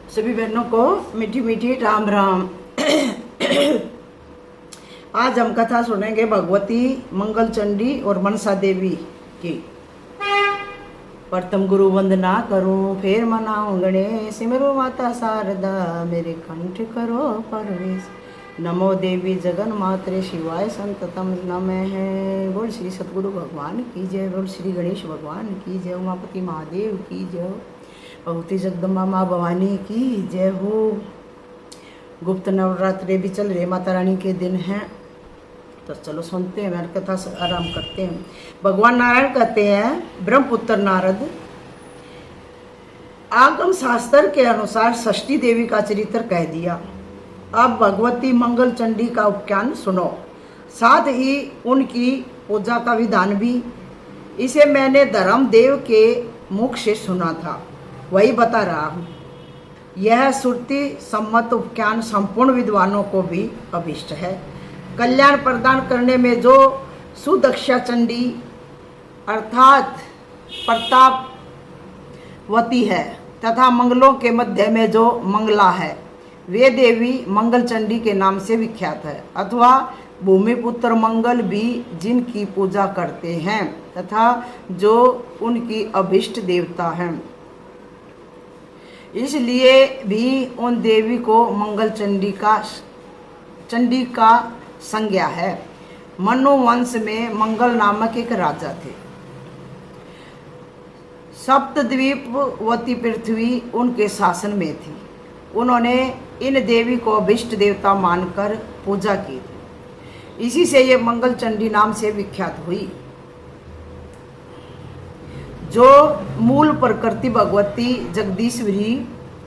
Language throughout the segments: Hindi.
सभी बहनों को मीठी मीठी राम राम। आज हम कथा सुनेंगे भगवती मंगल चंडी और मनसा देवी की। प्रथम गुरु वंदना करूं, फिर मनाऊं गणेश, सिमरो माता शारदा, मेरे कंठ करो परवेश। नमो देवी जगन मात्रे शिवाय संततम नमः। बोल श्री सतगुरु भगवान की जय, बोल श्री गणेश भगवान की जय, उमापति महादेव की जय, भगवती जगदम्बा माँ भवानी की जय हो। गुप्त नवरात्रे भी चल रहे, माता रानी के दिन हैं, तो चलो सुनते हैं, मेरी कथा से आराम करते हैं। भगवान नारायण कहते हैं, ब्रह्मपुत्र नारद, आगम शास्त्र के अनुसार षष्ठी देवी का चरित्र कह दिया। अब भगवती मंगल चंडी का उपाख्यान सुनो, साथ ही उनकी पूजा का विधान भी। इसे मैंने धर्मदेव के मुख से सुना था, वही बता रहा हूँ। यह श्रुति सम्मत उपाख्यान संपूर्ण विद्वानों को भी अभिष्ट है। कल्याण प्रदान करने में जो सुदक्षा चंडी अर्थात प्रतापवती है तथा मंगलों के मध्य में जो मंगला है, वे देवी मंगल चंडी के नाम से विख्यात है, अथवा भूमिपुत्र मंगल भी जिनकी पूजा करते हैं तथा जो उनकी अभिष्ट देवता हैं, इसलिए भी उन देवी को मंगल चंडी का संज्ञा है। मनु वंश में मंगल नामक एक राजा थे। सप्तद्वीपवती पृथ्वी उनके शासन में थी। उन्होंने इन देवी को अभिष्ट देवता मानकर पूजा की थी। इसी से ये मंगल चंडी नाम से विख्यात हुई। जो मूल प्रकृति भगवती जगदीश्वरी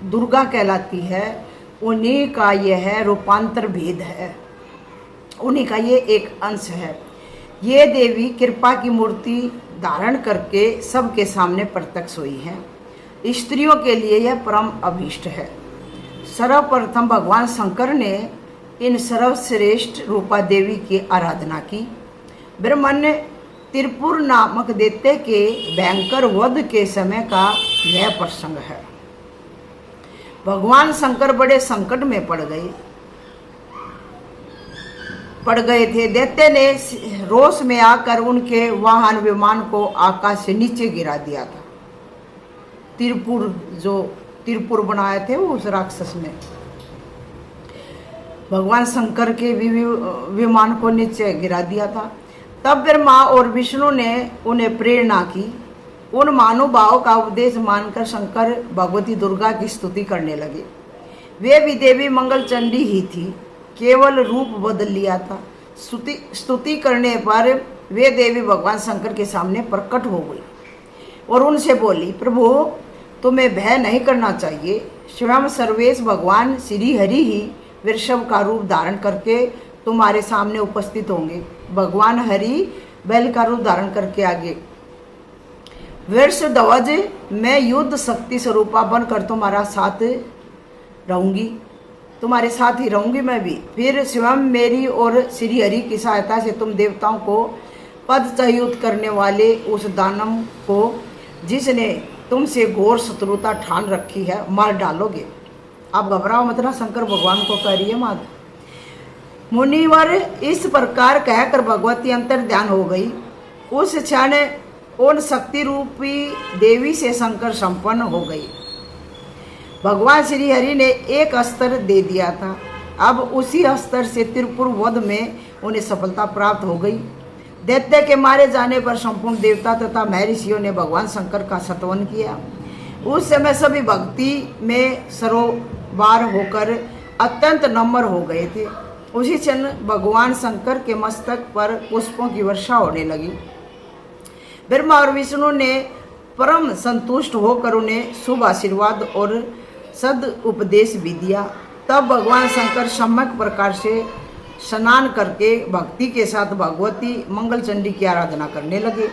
दुर्गा कहलाती है, उन्हीं का यह रूपांतर भेद है, उन्हीं का ये एक अंश है। ये देवी कृपा की मूर्ति धारण करके सबके सामने प्रत्यक्ष हुई है। स्त्रियों के लिए यह परम अभीष्ट है। सर्वप्रथम भगवान शंकर ने इन सर्वश्रेष्ठ रूपा देवी की आराधना की। ब्रह्मण्य त्रिपुर नामक दैत्य के भयंकर वध के समय का यह प्रसंग है। भगवान शंकर बड़े संकट में पड़ गए थे। दैत्य ने रोष में आकर उनके वाहन विमान को आकाश से नीचे गिरा दिया था। त्रिपुर बनाए थे वो उस राक्षस ने भगवान शंकर के विमान को नीचे गिरा दिया था। तब ब्रह्मा और विष्णु ने उन्हें प्रेरणा की। उन महानुभाव का उपदेश मानकर शंकर भगवती दुर्गा की स्तुति करने लगे। वे भी देवी मंगल चंडी ही थी, केवल रूप बदल लिया था। स्तुति करने पर वे देवी भगवान शंकर के सामने प्रकट हो गई और उनसे बोली, प्रभु तुम्हें भय नहीं करना चाहिए। स्वयं सर्वेश भगवान श्री हरि ही वृषभ का रूप धारण करके तुम्हारे सामने उपस्थित होंगे। भगवान हरि बैल का रूप धारण करके आगे, वृष ध्वज मैं युद्ध शक्ति स्वरूपा बनकर तुम्हारा साथ रहूंगी, तुम्हारे साथ ही रहूंगी मैं भी। फिर स्वयं मेरी और श्री हरि की सहायता से तुम देवताओं को पदच्युत करने वाले उस दानव को, जिसने तुमसे घोर शत्रुता ठान रखी है, मार डालोगे। आप घबराओ मत ना, शंकर भगवान को कह रही है मात। मुनिवर इस प्रकार कहकर भगवती अंतर ध्यान हो गई। उस क्षण उन शक्ति रूपी देवी से शंकर संपन्न हो गई। भगवान श्री हरि ने एक अस्त्र दे दिया था। अब उसी अस्त्र से त्रिपुर वध में उन्हें सफलता प्राप्त हो गई। दैत्य के मारे जाने पर संपूर्ण देवता तथा महर्षियों ने भगवान शंकर का स्तवन किया। उस समय सभी भक्ति में सरोबार होकर अत्यंत नम्र हो गए थे। उसी क्षण भगवान शंकर के मस्तक पर पुष्पों की वर्षा होने लगी। ब्रह्मा और विष्णु ने परम संतुष्ट होकर उन्हें शुभ आशीर्वाद और सद उपदेश भी दिया। तब भगवान शंकर सम्यक प्रकार से स्नान करके भक्ति के साथ भगवती मंगल चंडी की आराधना करने लगे।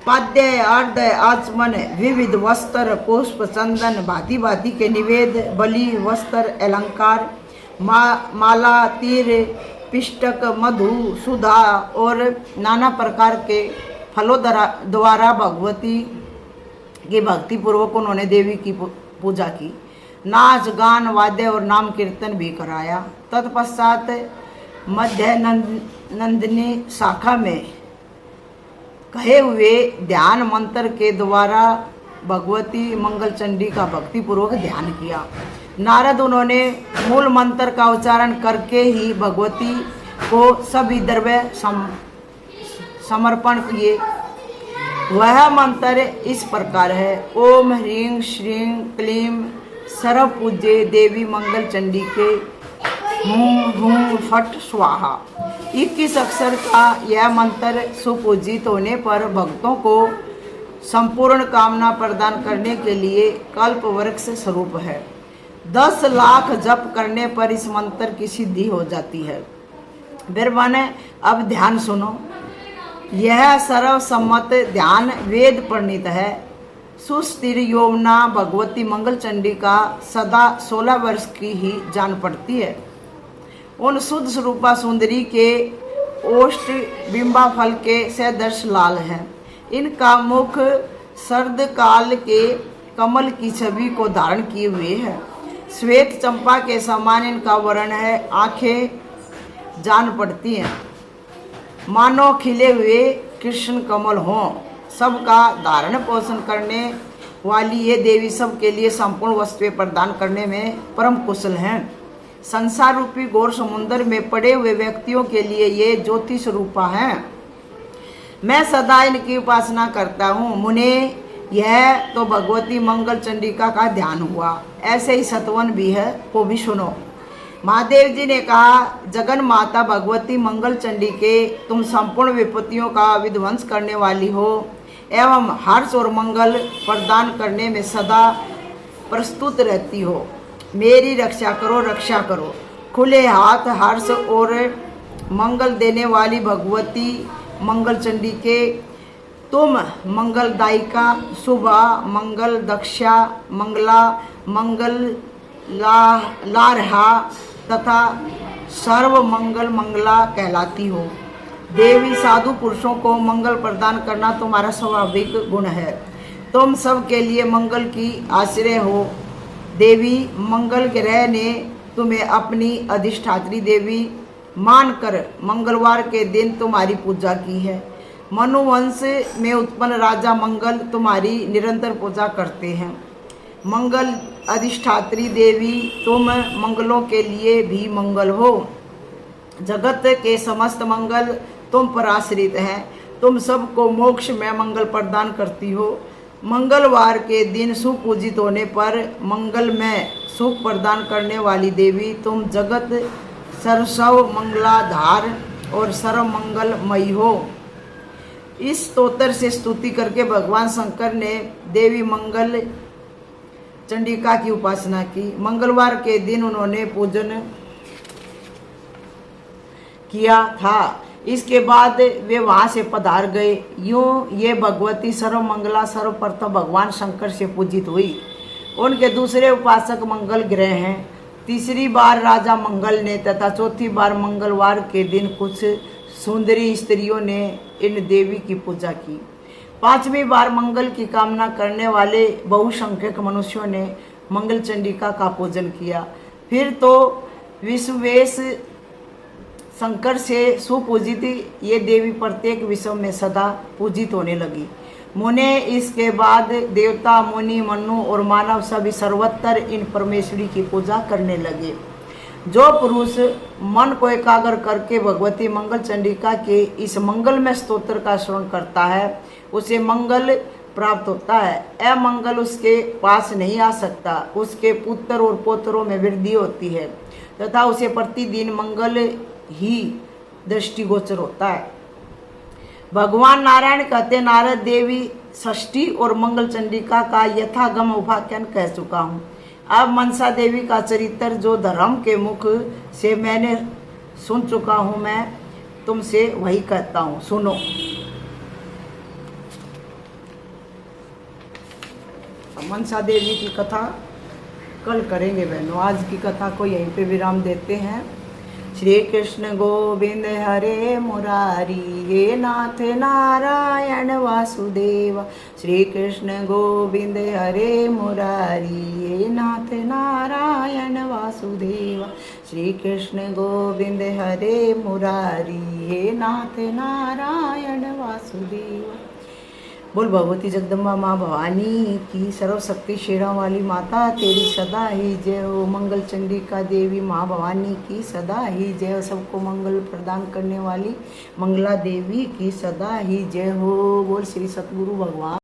पाद्य आर्द्य आचमन विविध वस्त्र पुष्प चंदन भांति भांति के निवेद बलि वस्त्र अलंकार माला तीर पिष्टक मधु सुधा और नाना प्रकार के फलों द्वारा भगवती की भक्ति पूर्वक उन्होंने देवी की पूजा की। नाच गान वाद्य और नाम कीर्तन भी कराया। तत्पश्चात मध्य नंदिनी शाखा में कहे हुए ध्यान मंत्र के द्वारा भगवती मंगल चंडी का भक्तिपूर्वक ध्यान किया। नारद उन्होंने मूल मंत्र का उच्चारण करके ही भगवती को सभी द्रव्य समर्पण किए। वह मंत्र इस प्रकार है: ओम ह्रीं श्रीं क्लीं सर्वपूज्ये देवी मंगल चंडी के हूं हूं फट स्वाहा। 21 अक्षर का यह मंत्र सुपूजित होने पर भक्तों को संपूर्ण कामना प्रदान करने के लिए कल्प वृक्ष स्वरूप है। 10 लाख जप करने पर इस मंत्र की सिद्धि हो जाती है। फिर माने अब ध्यान सुनो। यह सर्वसम्मत ध्यान वेद प्रणीत है। सुस्थिर यौवना भगवती मंगल चंडी का सदा 16 वर्ष की ही जान पड़ती है। उन शुद्ध स्वरूपा सुंदरी के ओष्ठ बिंबा फल के सदृश लाल है। इनका मुख शरद काल के कमल की छवि को धारण किए हुए है। श्वेत चंपा के समान इनका वर्ण है। आंखें जान पड़ती हैं मानो खिले हुए कृष्ण कमल हों। सबका धारण पोषण करने वाली ये देवी सबके लिए संपूर्ण वस्तुएं प्रदान करने में परम कुशल हैं। संसार रूपी घोर समुद्र में पड़े हुए व्यक्तियों के लिए ये ज्योति स्वरूपा हैं। मैं सदा इनकी उपासना करता हूँ। मुने, यह तो भगवती मंगल चंडिका का ध्यान हुआ। ऐसे ही सतवन भी है, वो भी सुनो। महादेव जी ने कहा, जगन माता भगवती मंगल चंडी के, तुम संपूर्ण विपत्तियों का विध्वंस करने वाली हो एवं हर्ष और मंगल प्रदान करने में सदा प्रस्तुत रहती हो। मेरी रक्षा करो, रक्षा करो। खुले हाथ हर्ष और मंगल देने वाली भगवती मंगल चंडी के, तुम मंगलदायिका, शुभा, मंगल दक्षा, मंगला, मंगल लारहा तथा सर्व मंगल मंगला कहलाती हो। देवी, साधु पुरुषों को मंगल प्रदान करना तुम्हारा स्वाभाविक गुण है। तुम सब के लिए मंगल की आश्रय हो। देवी, मंगल ग्रह ने तुम्हें अपनी अधिष्ठात्री देवी मानकर मंगलवार के दिन तुम्हारी पूजा की है। मनुवंश में उत्पन्न राजा मंगल तुम्हारी निरंतर पूजा करते हैं। मंगल अधिष्ठात्री देवी, तुम मंगलों के लिए भी मंगल हो। जगत के समस्त मंगल तुम पर आश्रित हैं। तुम सबको मोक्ष में मंगल प्रदान करती हो। मंगलवार के दिन सुपूजित होने पर मंगल में सुख प्रदान करने वाली देवी, तुम जगत सर्वस्व मंगलाधार और सर्व मंगलमयी हो। इस स्तोत्र से स्तुति करके भगवान शंकर ने देवी मंगल चंडिका की उपासना की। मंगलवार के दिन उन्होंने पूजन किया था। इसके बाद वे वहां से पधार गए। यूं ये भगवती सर्व मंगला सर्वप्रथम भगवान शंकर से पूजित हुई। उनके दूसरे उपासक मंगल ग्रह हैं। तीसरी बार राजा मंगल ने तथा चौथी बार मंगलवार के दिन कुछ सुंदरी स्त्रियों ने इन देवी की पूजा की। पांचवी बार मंगल की कामना करने वाले बहुसंख्यक मनुष्यों ने मंगल चंडिका का पूजन किया। फिर तो विश्वेश शंकर से सुपूजित ये देवी प्रत्येक विश्व में सदा पूजित होने लगी। मुने, इसके बाद देवता, मुनि, मनु और मानव सभी सर्वत्र इन परमेश्वरी की पूजा करने लगे। जो पुरुष मन को एकाग्र करके भगवती मंगल चंडिका के इस मंगलमय स्तोत्र का श्रवण करता है, उसे मंगल प्राप्त होता है। अमंगल उसके पास नहीं आ सकता। उसके पुत्र और पौत्रों में वृद्धि होती है तथा उसे प्रतिदिन मंगल ही दृष्टिगोचर होता है। भगवान नारायण कहते, नारद देवी षष्ठी और मंगल चंडिका का यथागम उपाख्यान कह चुका हूँ। अब मनसा देवी का चरित्र जो धर्म के मुख से मैंने सुन चुका हूँ, मैं तुमसे वही कहता हूँ, सुनो। मनसा देवी की कथा कल करेंगे बहनों। आज की कथा को यहीं पे विराम देते हैं। श्री कृष्ण गोविंद हरे मुरारी, हे नाथ नारायण वासुदेव। श्री कृष्ण गोविंद हरे मुरारी, हे नाथ नारायण वासुदेव। श्री कृष्ण गोविंद हरे मुरारी, हे नाथ नारायण वासुदेव। बोल भगवती जगदम्बा माँ भवानी की, सर्वशक्ति शेरा वाली माता तेरी सदा ही जय हो। मंगल चंडिका देवी माँ भवानी की सदा ही जय हो। सबको मंगल प्रदान करने वाली मंगला देवी की सदा ही जय हो। बोल श्री सतगुरु भगवान